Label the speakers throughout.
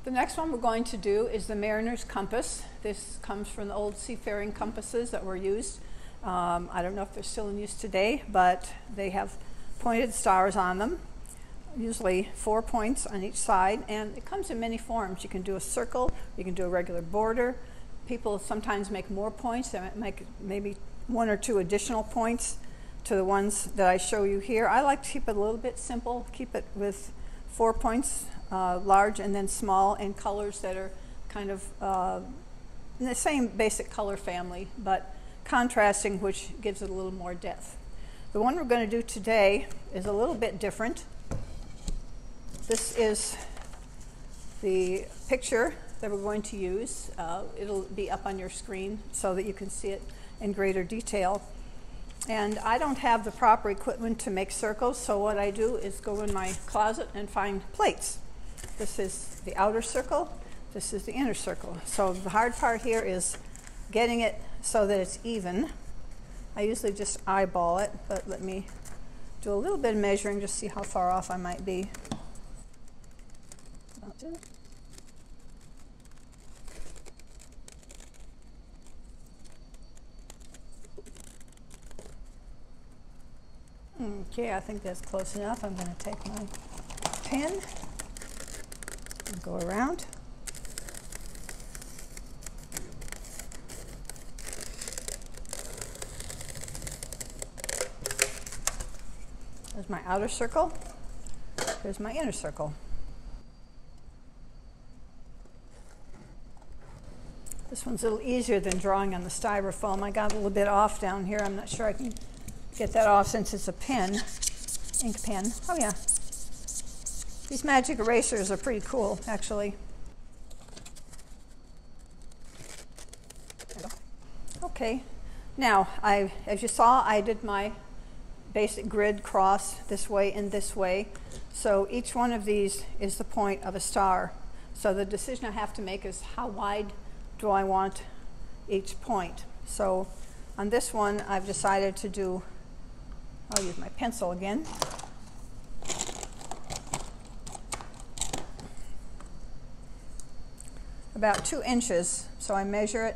Speaker 1: The next one we're going to do is the mariner's compass. This comes from the old seafaring compasses that were used. I don't know if they're still in use today, but they have pointed stars on them, usually 4 points on each side, and it comes in many forms. You can do a circle, you can do a regular border. People sometimes make more points. They might make maybe 1 or 2 additional points to the ones that I show you here. I like to keep it a little bit simple, keep it with 4 points, large and then small, in colors that are kind of in the same basic color family, but contrasting, which gives it a little more depth. The one we're going to do today is a little bit different. This is the picture that we're going to use. It'll be up on your screen so that you can see it in greater detail. And I don't have the proper equipment to make circles, so what I do is go in my closet and find plates. This is the outer circle, this is the inner circle. So the hard part here is getting it so that it's even. I usually just eyeball it, but let me do a little bit of measuring, just see how far off I might be. Okay, I think that's close enough. I'm going to take my pen and go around. There's my outer circle. There's my inner circle. This one's a little easier than drawing on the styrofoam. I got a little bit off down here. I'm not sure I can get that off since it's a pen, ink pen. Oh yeah. These magic erasers are pretty cool, actually. Okay. Now, as you saw, I did my basic grid cross this way and this way. So each one of these is the point of a star. So the decision I have to make is how wide do I want each point. So on this one, I've decided to do, I'll use my pencil again. About 2 inches. So I measure it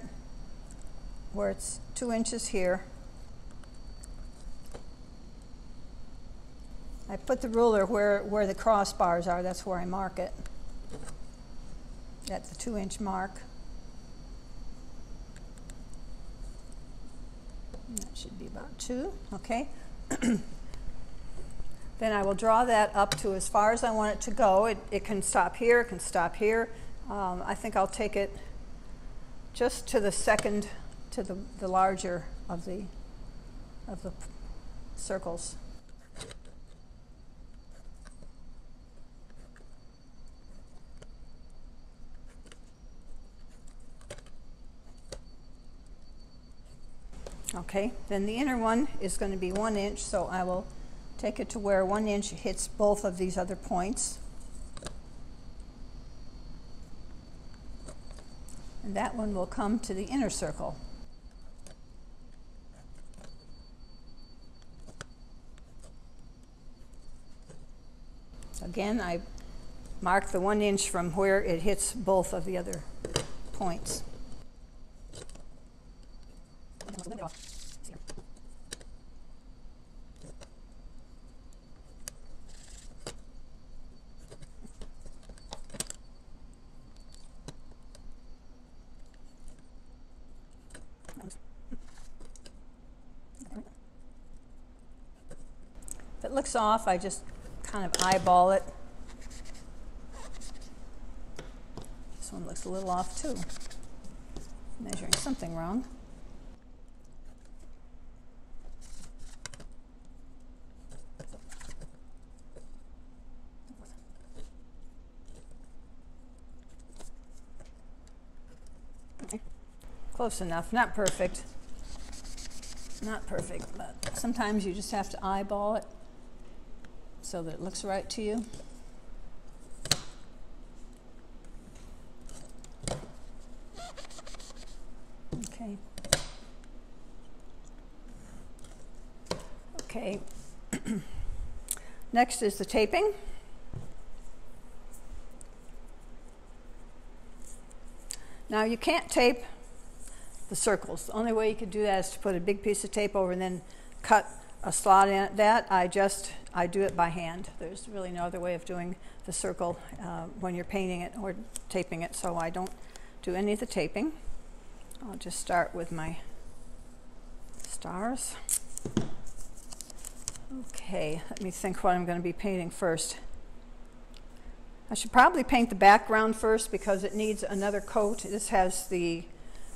Speaker 1: where it's 2 inches here. I put the ruler where the crossbars are. That's where I mark it. At the 2-inch mark. That should be about 2. Okay. Then I will draw that up to as far as I want it to go. It can stop here. It can stop here. I think I'll take it just to the second, to the larger of the circles. Okay, then the inner one is going to be 1 inch, so I will take it to where 1 inch hits both of these other points. And that one will come to the inner circle. Again, I mark the 1 inch from where it hits both of the other points. If it looks off, I just kind of eyeball it. This one looks a little off too. Measuring something wrong. Close enough, not perfect. Not perfect, but sometimes you just have to eyeball it so that it looks right to you. Okay. Okay. Next is the taping. Now you can't tape the circles. The only way you could do that is to put a big piece of tape over and then cut a slot in it. That I do it by hand. There's really no other way of doing the circle when you're painting it or taping it, so I don't do any of the taping. I'll just start with my stars. Okay, let me think what I'm going to be painting first. I should probably paint the background first because it needs another coat. This has the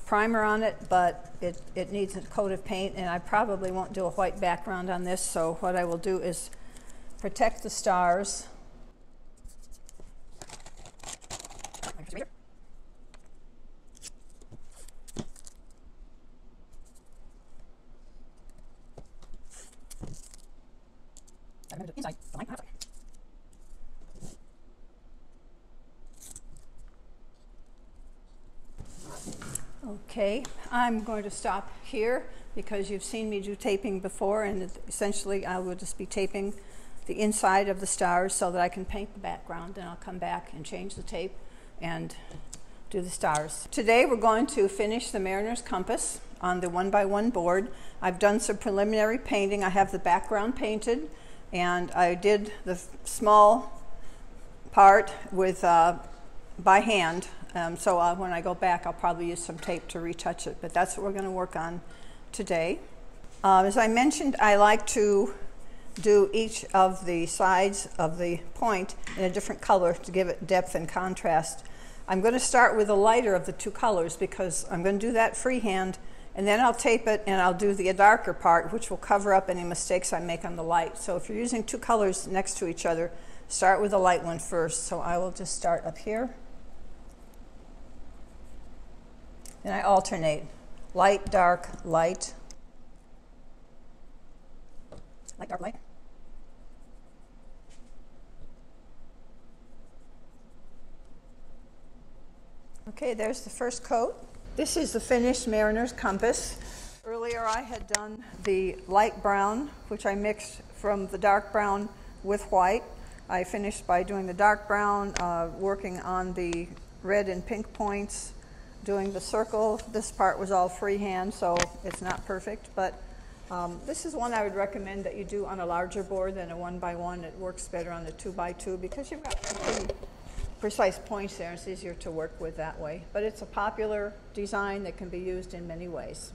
Speaker 1: primer on it, but it needs a coat of paint, and I probably won't do a white background on this, so what I will do is protect the stars. Okay, I'm going to stop here because you've seen me do taping before, and essentially I will just be taping the inside of the stars so that I can paint the background, and I'll come back and change the tape and do the stars. Today we're going to finish the Mariner's Compass on the 1x1 board. I've done some preliminary painting. I have the background painted, and I did the small part with by hand. So when I go back, I'll probably use some tape to retouch it, but that's what we're going to work on today. As I mentioned, I like to do each of the sides of the point in a different color to give it depth and contrast. I'm going to start with the lighter of the two colors because I'm going to do that freehand, and then I'll tape it and I'll do the darker part, which will cover up any mistakes I make on the light. So if you're using two colors next to each other, start with the light one first. So I will just start up here. And I alternate light, dark, light, light, dark, light. Okay, there's the first coat. This is the finished Mariner's Compass. Earlier I had done the light brown, which I mixed from the dark brown with white. I finished by doing the dark brown, working on the red and pink points, doing the circle. This part was all freehand, so it's not perfect, but this is one I would recommend that you do on a larger board than a 1x1. It works better on the 2x2 because you've got pretty precise points there. It's easier to work with that way, but it's a popular design that can be used in many ways.